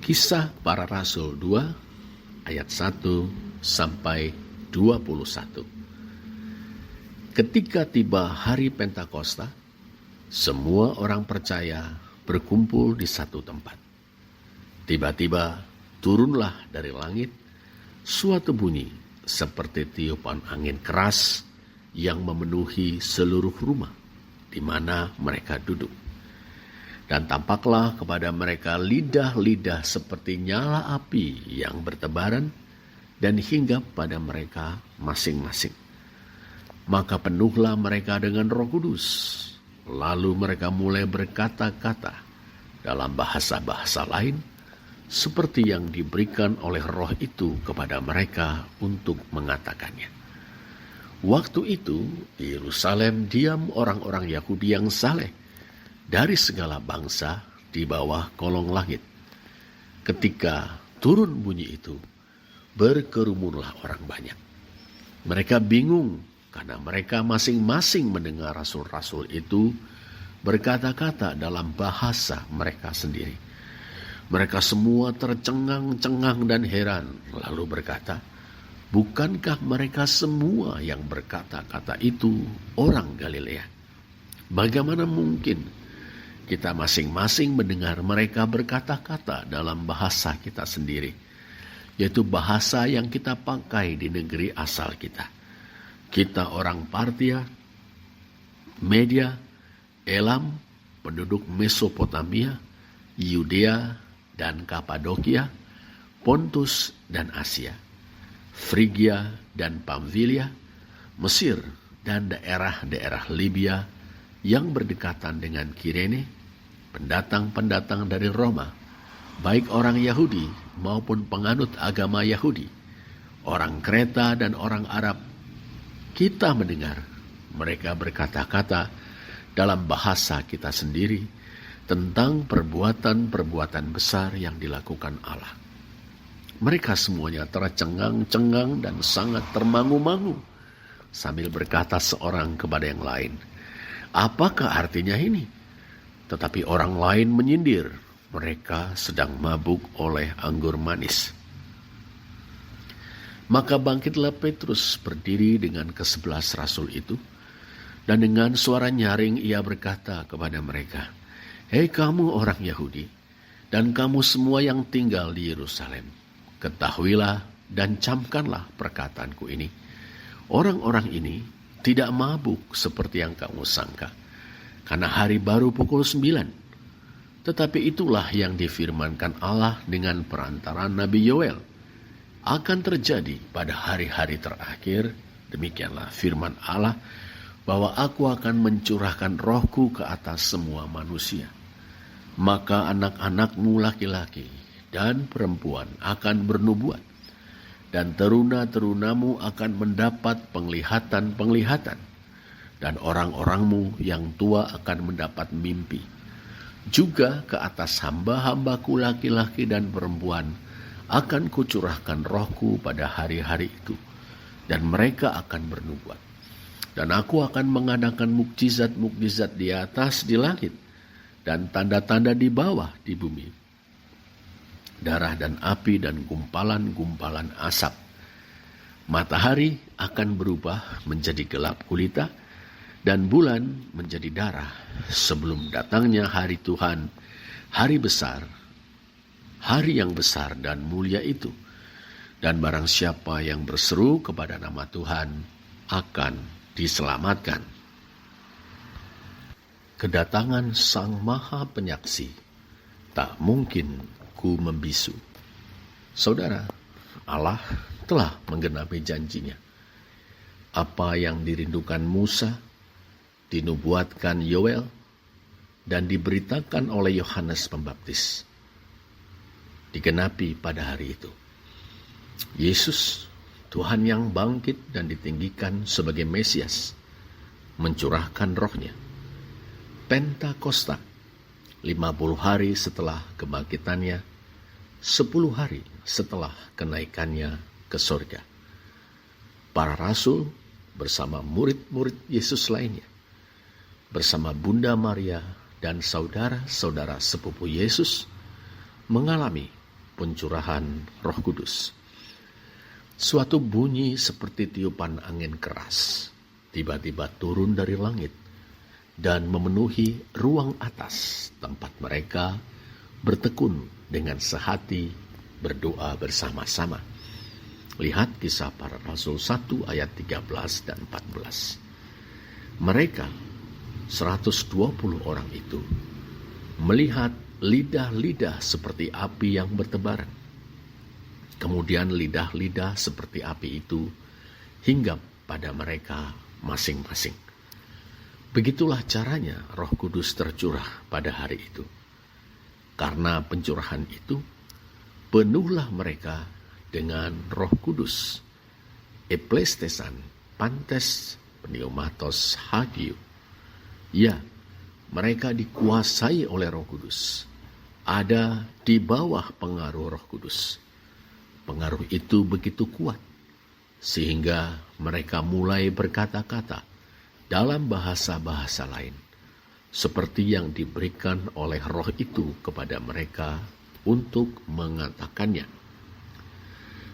Kisah Para Rasul 2 ayat 1 sampai 21. Ketika tiba hari Pentakosta, semua orang percaya berkumpul di satu tempat. Tiba-tiba turunlah dari langit suatu bunyi seperti tiupan angin keras yang memenuhi seluruh rumah di mana mereka duduk. Dan tampaklah kepada mereka lidah-lidah seperti nyala api yang bertebaran dan hinggap pada mereka masing-masing. Maka penuhlah mereka dengan Roh Kudus. Lalu mereka mulai berkata-kata dalam bahasa-bahasa lain seperti yang diberikan oleh Roh itu kepada mereka untuk mengatakannya. Waktu itu di Yerusalem diam orang-orang Yahudi yang saleh dari segala bangsa di bawah kolong langit. Ketika turun bunyi itu, berkerumunlah orang banyak. Mereka bingung karena mereka masing-masing mendengar rasul-rasul itu berkata-kata dalam bahasa mereka sendiri. Mereka semua tercengang-cengang dan heran, lalu berkata, "Bukankah mereka semua yang berkata-kata itu orang Galilea? Bagaimana mungkin kita masing-masing mendengar mereka berkata-kata dalam bahasa kita sendiri, yaitu bahasa yang kita pakai di negeri asal kita? Kita orang Partia, Media, Elam, penduduk Mesopotamia, Yudea dan Kapadokia, Pontus dan Asia, Frigia dan Pamfilia, Mesir dan daerah-daerah Libya yang berdekatan dengan Kirene, pendatang-pendatang dari Roma, baik orang Yahudi maupun penganut agama Yahudi, orang Kreta dan orang Arab. Kita mendengar mereka berkata-kata dalam bahasa kita sendiri tentang perbuatan-perbuatan besar yang dilakukan Allah." Mereka semuanya tercengang-cengang dan sangat termangu-mangu sambil berkata seorang kepada yang lain, "Apakah artinya ini?" Tetapi orang lain menyindir, "Mereka sedang mabuk oleh anggur manis." Maka bangkitlah Petrus berdiri dengan ke-11 rasul itu, dan dengan suara nyaring ia berkata kepada mereka, "Hei kamu orang Yahudi, dan kamu semua yang tinggal di Yerusalem, ketahuilah dan camkanlah perkataanku ini. Orang-orang ini tidak mabuk seperti yang kamu sangka, karena hari baru pukul 9. Tetapi itulah yang difirmankan Allah dengan perantaraan Nabi Yoel. Akan terjadi pada hari-hari terakhir, demikianlah firman Allah, bahwa aku akan mencurahkan rohku ke atas semua manusia. Maka anak-anakmu laki-laki dan perempuan akan bernubuat, dan teruna-terunamu akan mendapat penglihatan-penglihatan, dan orang-orangmu yang tua akan mendapat mimpi. Juga ke atas hamba-hambaku laki-laki dan perempuan akan kucurahkan rohku pada hari-hari itu, dan mereka akan bernubuat. Dan aku akan mengadakan mukjizat-mukjizat di atas di langit, dan tanda-tanda di bawah di bumi, darah dan api dan gumpalan-gumpalan asap. Matahari akan berubah menjadi gelap gulita, dan bulan menjadi darah sebelum datangnya hari Tuhan, hari besar, hari yang besar dan mulia itu. Dan barang siapa yang berseru kepada nama Tuhan akan diselamatkan." Kedatangan Sang Maha Penyaksi tak mungkin ku membisu. Saudara, Allah telah menggenapi janjinya. Apa yang dirindukan Musa dinubuatkan Yoel dan diberitakan oleh Yohanes Pembaptis digenapi pada hari itu. Yesus, Tuhan yang bangkit dan ditinggikan sebagai Mesias, mencurahkan rohnya. Pentakosta, 50 hari setelah kebangkitannya, 10 hari setelah kenaikannya ke surga. Para rasul bersama murid-murid Yesus lainnya, bersama Bunda Maria dan saudara-saudara sepupu Yesus, mengalami pencurahan Roh Kudus. Suatu bunyi seperti tiupan angin keras tiba-tiba turun dari langit dan memenuhi ruang atas tempat mereka bertekun dengan sehati berdoa bersama-sama. Lihat Kisah Para Rasul 1 ayat 13 dan 14. Mereka 120 orang itu melihat lidah-lidah seperti api yang bertebaran. Kemudian lidah-lidah seperti api itu hinggap pada mereka masing-masing. Begitulah caranya Roh Kudus tercurah pada hari itu. Karena pencurahan itu, penuhlah mereka dengan Roh Kudus. Eplestesan, pantes, pneumatos, hagio. Ya, mereka dikuasai oleh Roh Kudus. Ada di bawah pengaruh Roh Kudus. Pengaruh itu begitu kuat, sehingga mereka mulai berkata-kata dalam bahasa-bahasa lain, seperti yang diberikan oleh Roh itu kepada mereka untuk mengatakannya.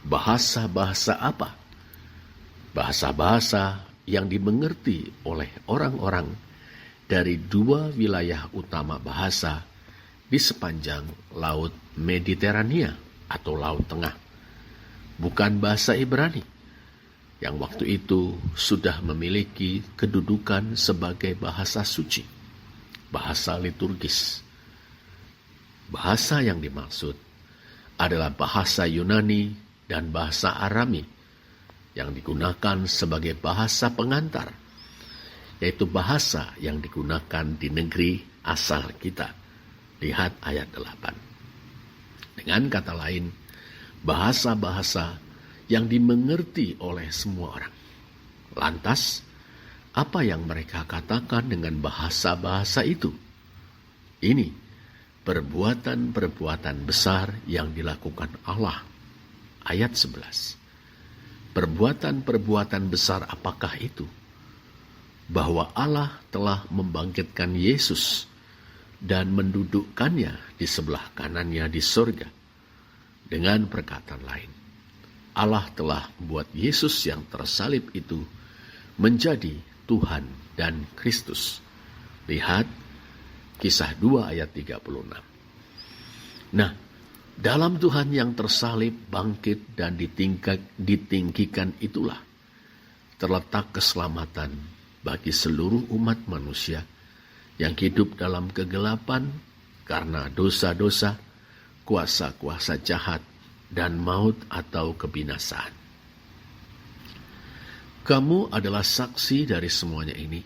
Bahasa-bahasa apa? Bahasa-bahasa yang dimengerti oleh orang-orang dari dua wilayah utama bahasa di sepanjang Laut Mediterania atau Laut Tengah. Bukan bahasa Ibrani, yang waktu itu sudah memiliki kedudukan sebagai bahasa suci, bahasa liturgis. Bahasa yang dimaksud adalah bahasa Yunani dan bahasa Arami yang digunakan sebagai bahasa pengantar, yaitu bahasa yang digunakan di negeri asal kita. Lihat ayat 8. Dengan kata lain, bahasa-bahasa yang dimengerti oleh semua orang. Lantas, apa yang mereka katakan dengan bahasa-bahasa itu? Ini perbuatan-perbuatan besar yang dilakukan Allah. Ayat 11. Perbuatan-perbuatan besar apakah itu? Bahwa Allah telah membangkitkan Yesus dan mendudukkannya di sebelah kanannya di surga. Dengan perkataan lain, Allah telah membuat Yesus yang tersalib itu menjadi Tuhan dan Kristus. Lihat Kisah 2 ayat 36. Nah, dalam Tuhan yang tersalib, bangkit, dan ditinggikan itulah terletak keselamatan bagi seluruh umat manusia yang hidup dalam kegelapan karena dosa-dosa, kuasa-kuasa jahat, dan maut atau kebinasaan. Kamu adalah saksi dari semuanya ini,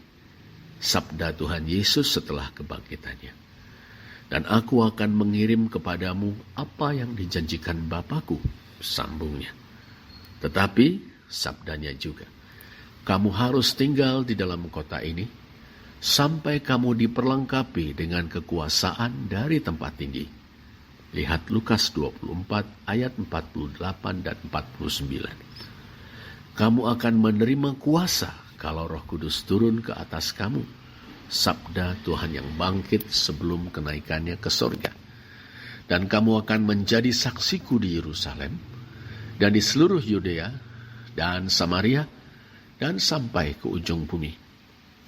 sabda Tuhan Yesus setelah kebangkitannya. Dan aku akan mengirim kepadamu apa yang dijanjikan Bapa-Ku, sambungnya. Tetapi, sabdanya juga, kamu harus tinggal di dalam kota ini, sampai kamu diperlengkapi dengan kekuasaan dari tempat tinggi. Lihat Lukas 24 ayat 48 dan 49. Kamu akan menerima kuasa kalau Roh Kudus turun ke atas kamu. Sabda Tuhan yang bangkit sebelum kenaikannya ke surga. Dan kamu akan menjadi saksiku di Yerusalem dan di seluruh Yudea dan Samaria dan sampai ke ujung bumi.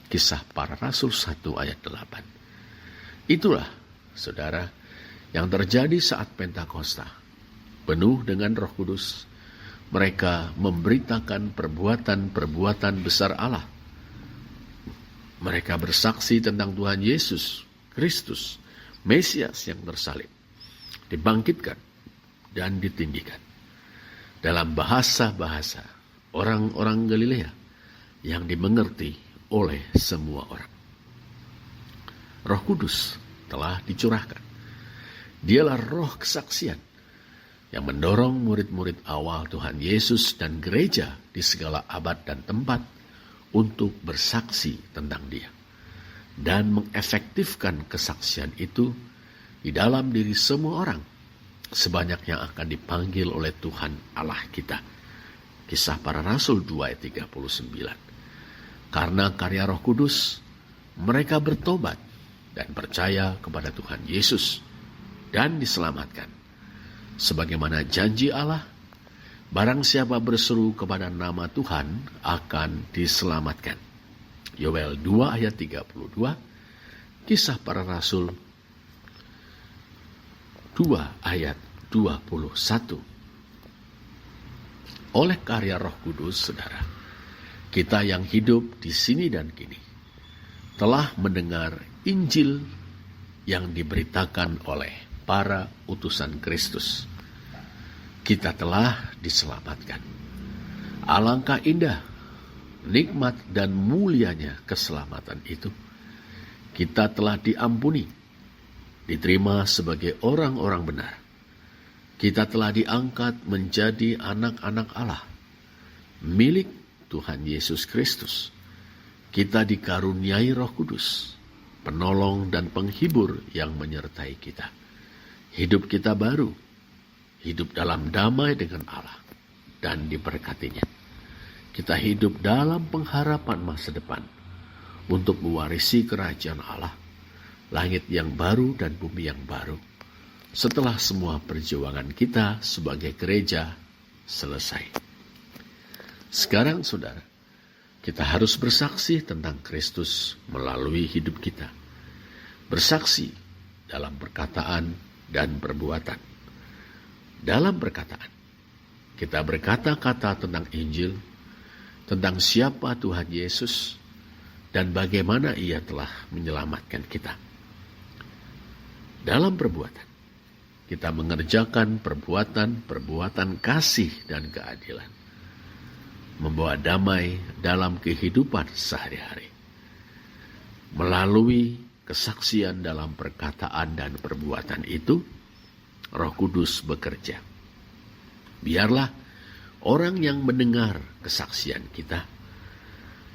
Kisah Para Rasul 1 ayat 8. Itulah, saudara, yang terjadi saat Pentakosta. Penuh dengan Roh Kudus, mereka memberitakan perbuatan-perbuatan besar Allah. Mereka bersaksi tentang Tuhan Yesus Kristus, Mesias yang tersalib, dibangkitkan dan ditinggikan. Dalam bahasa-bahasa orang-orang Galilea yang dimengerti oleh semua orang. Roh Kudus telah dicurahkan. Dialah roh kesaksian yang mendorong murid-murid awal Tuhan Yesus dan gereja di segala abad dan tempat untuk bersaksi tentang Dia dan mengefektifkan kesaksian itu di dalam diri semua orang sebanyak yang akan dipanggil oleh Tuhan Allah kita. Kisah Para Rasul 2 ayat 39. Karena karya Roh Kudus, mereka bertobat dan percaya kepada Tuhan Yesus dan diselamatkan. Sebagaimana janji Allah, barang siapa berseru kepada nama Tuhan akan diselamatkan. Yoel 2 ayat 32, Kisah Para Rasul 2 ayat 21. Oleh karya Roh Kudus, saudara, kita yang hidup di sini dan kini telah mendengar Injil yang diberitakan oleh para utusan Kristus. Kita telah diselamatkan. Alangkah indah, nikmat dan mulianya keselamatan itu. Kita telah diampuni, diterima sebagai orang-orang benar. Kita telah diangkat menjadi anak-anak Allah, milik Tuhan Yesus Kristus. Kita dikaruniai Roh Kudus, penolong dan penghibur yang menyertai kita. Hidup kita baru, hidup dalam damai dengan Allah dan diberkatinya. Kita hidup dalam pengharapan masa depan untuk mewarisi kerajaan Allah, langit yang baru dan bumi yang baru, setelah semua perjuangan kita sebagai gereja selesai. Sekarang, saudara, kita harus bersaksi tentang Kristus melalui hidup kita. Bersaksi dalam perkataan dan perbuatan. Dalam perkataan, kita berkata-kata tentang Injil, tentang siapa Tuhan Yesus, dan bagaimana Ia telah menyelamatkan kita. Dalam perbuatan, kita mengerjakan perbuatan kasih dan keadilan, membawa damai dalam kehidupan sehari-hari. Melalui kesaksian dalam perkataan dan perbuatan itu, Roh Kudus bekerja. Biarlah orang yang mendengar kesaksian kita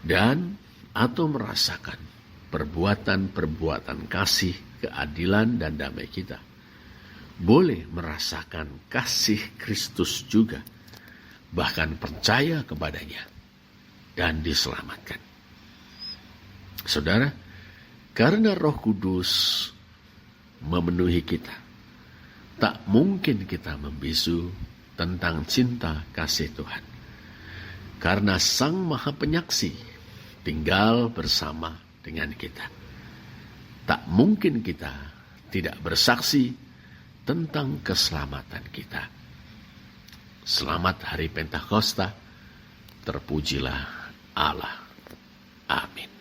dan atau merasakan perbuatan-perbuatan kasih, keadilan, dan damai kita boleh merasakan kasih Kristus juga, bahkan percaya kepadanya dan diselamatkan. Saudara, karena Roh Kudus memenuhi kita, tak mungkin kita membisu tentang cinta kasih Tuhan. Karena Sang Maha Penyaksi tinggal bersama dengan kita. Tak mungkin kita tidak bersaksi tentang keselamatan kita. Selamat Hari Pentakosta, terpujilah Allah. Amin.